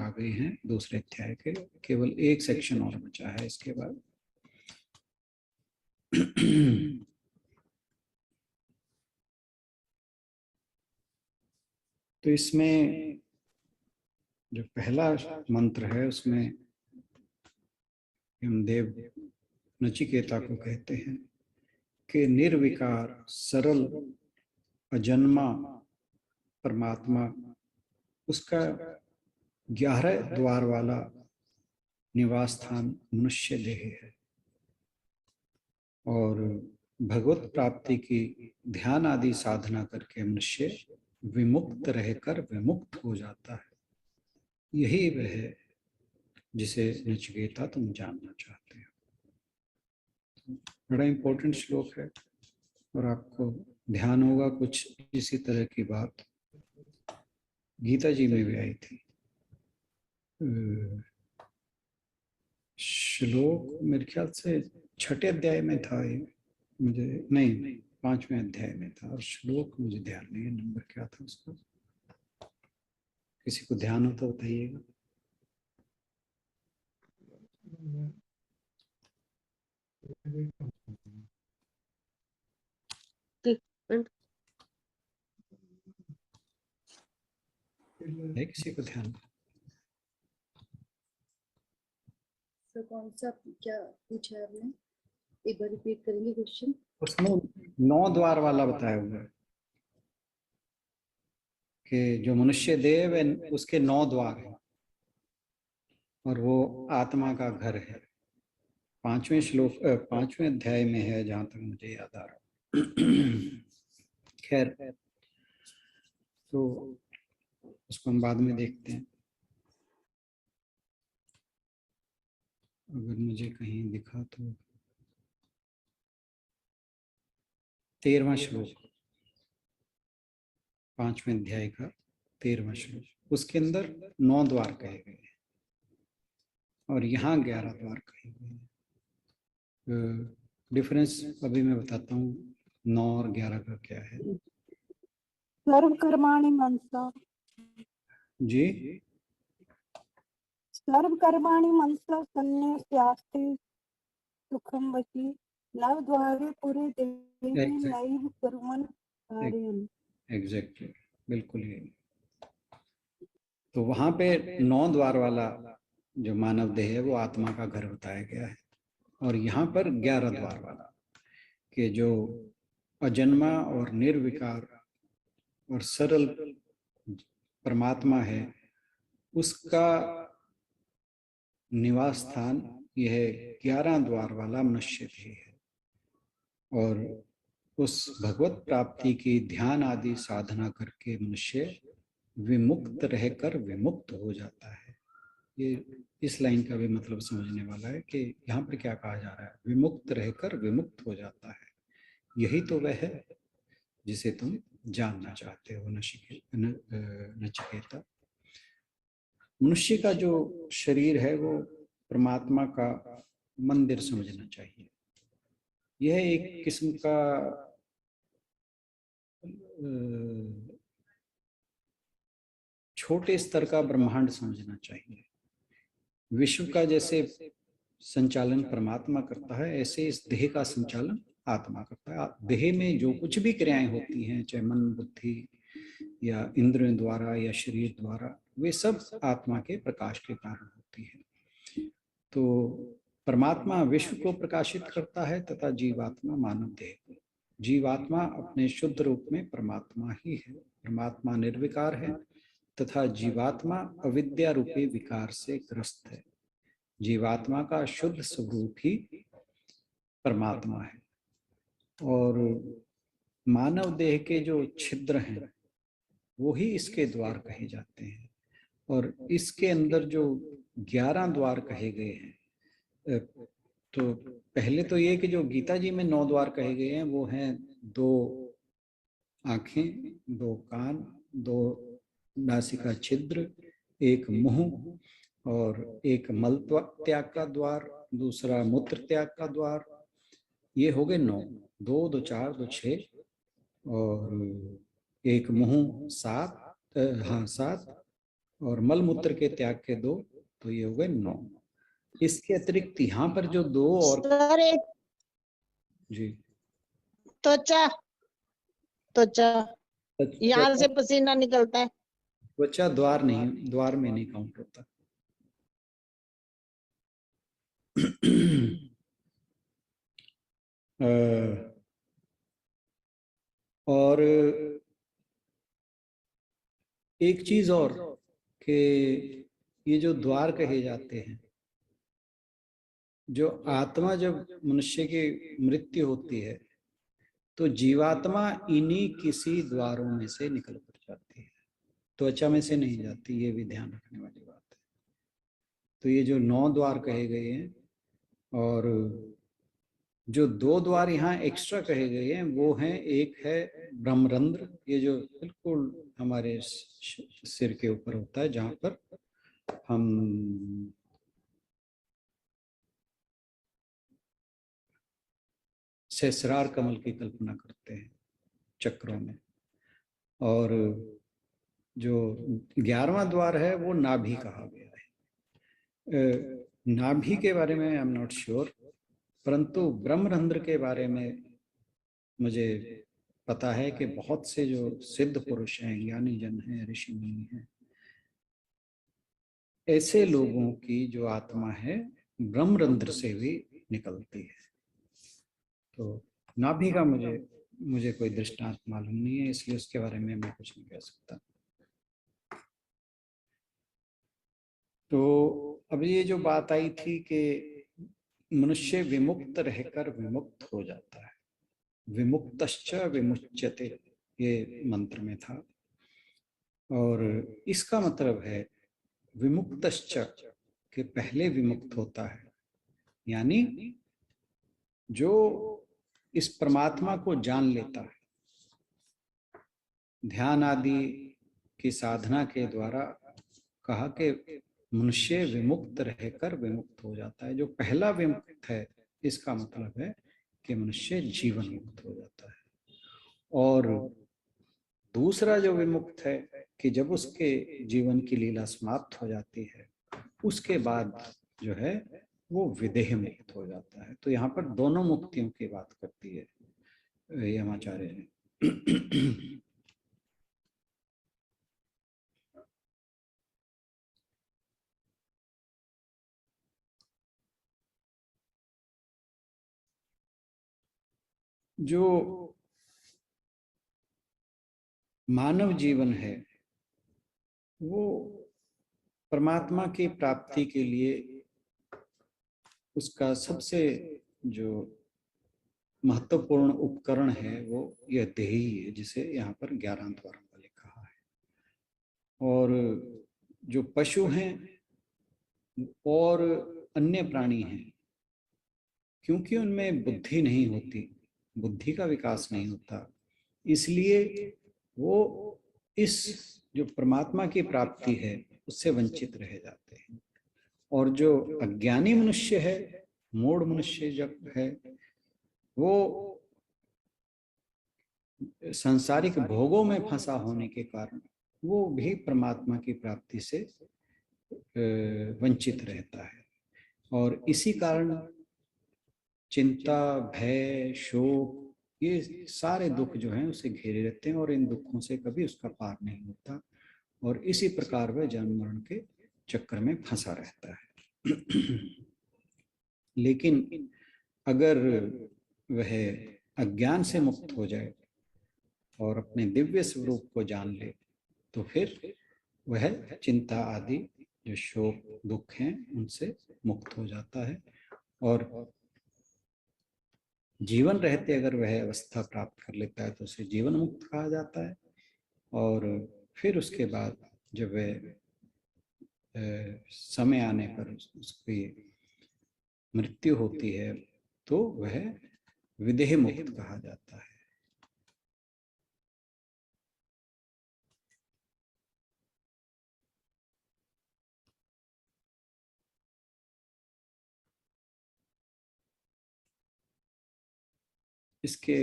आ गए हैं दूसरे अध्याय के, केवल एक सेक्शन और बचा है इसके बाद। तो इसमें जो पहला मंत्र है उसमें यमदेव नचिकेता को कहते हैं कि निर्विकार सरल अजन्मा परमात्मा, उसका 11 द्वार वाला निवास स्थान मनुष्य देह है और भगवत प्राप्ति की ध्यान आदि साधना करके मनुष्य विमुक्त रहकर विमुक्त हो जाता है। यही वह है जिसे नचिकेता तुम जानना चाहते हो। बड़ा इंपॉर्टेंट श्लोक है और आपको ध्यान होगा कुछ इसी तरह की बात गीता जी में भी आई थी। श्लोक मेरे ख्याल से 6ठे अध्याय में था ये, मुझे नहीं 5वें अध्याय में था, और श्लोक मुझे ध्यान नहीं है नंबर क्या था उसका, किसी को ध्यान हो तो बताइएगा। है किसी को ध्यान? तो कौन सा क्या पूछा है आपने, एक बार रिपीट करेंगे क्वेश्चन? उसमें 9 द्वार वाला बताया हुआ है कि जो मनुष्य देव है उसके 9 द्वार हैं और वो आत्मा का घर है। 5वें श्लोक 5वें अध्याय में है जहां तक मुझे याद आ रहा। खैर तो उसको हम बाद में देखते हैं। अगर मुझे कहीं दिखा तो 13वां श्लोक, 5वें अध्याय का 13वां श्लोक, उसके अंदर 9 द्वार कहे गए हैं और यहाँ 11 द्वार कहे गए हैं। डिफरेंस अभी मैं बताता हूँ 9 और 11 का क्या है। सर्व कर्माणि मनसा जी, सर्व कर्माणि मनसा संन्यास्यास्ते सुखम वशी नव द्वारे पूरे देवी नैव कुर्वन् कार्यम्। एग्जैक्टली, बिल्कुल यही। तो वहां पे 9 द्वार वाला जो मानव देह है वो आत्मा का घर बताया गया है और यहाँ पर 11 द्वार वाला कि जो अजन्मा और निर्विकार और सरल परमात्मा है उसका निवास स्थान यह 11 द्वार वाला मनुष्य देह है और उस भगवत प्राप्ति की ध्यान आदि साधना करके मनुष्य विमुक्त रहकर विमुक्त हो जाता है। ये इस लाइन का भी मतलब समझने वाला है कि यहाँ पर क्या कहा जा रहा है, विमुक्त रहकर विमुक्त हो जाता है। यही तो वह है जिसे तुम जानना चाहते हो नचिकेता। मनुष्य का जो शरीर है वो परमात्मा का मंदिर समझना चाहिए। यह एक किस्म का छोटे स्तर का ब्रह्मांड समझना चाहिए। विश्व का जैसे संचालन परमात्मा करता है ऐसे इस देह का संचालन आत्मा करता है। देह में जो कुछ भी क्रियाएं होती हैं चाहे मन बुद्धि या इंद्रियों द्वारा या शरीर द्वारा, वे सब आत्मा के प्रकाश के कारण होती है। तो परमात्मा विश्व को प्रकाशित करता है तथा जीवात्मा मानव देह को। जीवात्मा अपने शुद्ध रूप में परमात्मा ही है। परमात्मा निर्विकार है तथा जीवात्मा अविद्या रूपी विकार से ग्रस्त है। जीवात्मा का शुद्ध स्वरूप ही परमात्मा है और मानव देह के जो छिद्र हैं वो ही इसके द्वार कहे जाते हैं और इसके अंदर जो 11 द्वार कहे गए हैं, तो पहले तो ये कि जो गीता जी में 9 द्वार कहे गए हैं वो हैं 2 आंखें, 2 कान, 2 नासिका छिद्र, 1 मुंह और 1 मल त्याग का द्वार, दूसरा मूत्र त्याग का द्वार। ये हो गए 9, 2 2 4 2 6 और 1 मुंह 7, हाँ 7 और मल मूत्र के त्याग के 2, तो ये हो गए 9। इसके अतिरिक्त यहाँ पर जो 2 और सर एक जी त्वचा, त्वचा यहाँ से पसीना निकलता है। त्वचा द्वार नहीं, द्वार में नहीं काउंट होता। और एक चीज और कि ये जो द्वार कहे जाते हैं, जो आत्मा जब मनुष्य की मृत्यु होती है तो जीवात्मा इन्हीं किसी द्वारों में से निकल कर जाती है, त्वचा में से नहीं जाती। ये भी ध्यान रखने वाली बात है। तो ये जो 9 द्वार कहे गए हैं और जो 2 द्वार यहाँ एक्स्ट्रा कहे गए हैं वो हैं, एक है ब्रह्मरंध्र, ये जो बिल्कुल हमारे सिर के ऊपर होता है, जहां पर हम सहस्रार कमल की कल्पना करते हैं चक्रों में। और जो 11वां द्वार है वो नाभि कहा गया है। नाभि के बारे में आई एम नॉट श्योर, परंतु ब्रह्मरंध्र के बारे में मुझे पता है कि बहुत से जो सिद्ध पुरुष हैं, ज्ञानी जन हैं, ऋषि मुनि हैं, ऐसे लोगों की जो आत्मा है ब्रह्मरंध्र से भी निकलती है। तो नाभि का मुझे कोई दृष्टांत मालूम नहीं है, इसलिए उसके बारे में मैं कुछ नहीं कह सकता। तो अब ये जो बात आई थी कि मनुष्य विमुक्त रहकर विमुक्त हो जाता है, विमुक्तश्च विमुच्यते, ये मंत्र में था। और इसका मतलब है विमुक्तश्च के पहले विमुक्त होता है, यानी जो इस परमात्मा को जान लेता है, ध्यान आदि की साधना के द्वारा कहा कि मनुष्य विमुक्त रहकर विमुक्त हो जाता है। जो पहला विमुक्त है इसका मतलब है कि मनुष्य जीवन मुक्त हो जाता है। और दूसरा जो विमुक्त है कि जब उसके जीवन की लीला समाप्त हो जाती है उसके बाद जो है वो विदेह मुक्त हो जाता है। तो यहाँ पर दोनों मुक्तियों की बात करती है यमाचार्य ने। जो मानव जीवन है वो परमात्मा की प्राप्ति के लिए उसका सबसे जो महत्वपूर्ण उपकरण है वो यह देह ही है, जिसे यहाँ पर 11 द्वारों वाले कहा है। और जो पशु हैं और अन्य प्राणी हैं, क्योंकि उनमें बुद्धि नहीं होती, बुद्धि का विकास नहीं होता, इसलिए वो इस जो परमात्मा की प्राप्ति है उससे वंचित रह जाते हैं। और जो अज्ञानी मनुष्य है, मूढ़ मनुष्य जब है, वो सांसारिक भोगों में फंसा होने के कारण वो भी परमात्मा की प्राप्ति से वंचित रहता है। और इसी कारण चिंता, भय, शोक, ये सारे दुख जो हैं उसे घेरे रहते हैं और इन दुखों से कभी उसका पार नहीं होता और इसी प्रकार वह जन्म मरण के चक्कर में फंसा रहता है। लेकिन अगर वह अज्ञान से मुक्त हो जाए और अपने दिव्य स्वरूप को जान ले तो फिर वह चिंता आदि जो शोक दुख हैं उनसे मुक्त हो जाता है। और जीवन रहते अगर वह अवस्था प्राप्त कर लेता है तो उसे जीवन मुक्त कहा जाता है। और फिर उसके बाद जब वह समय आने पर उसकी मृत्यु होती है तो वह विदेह मुक्त कहा जाता है। इसके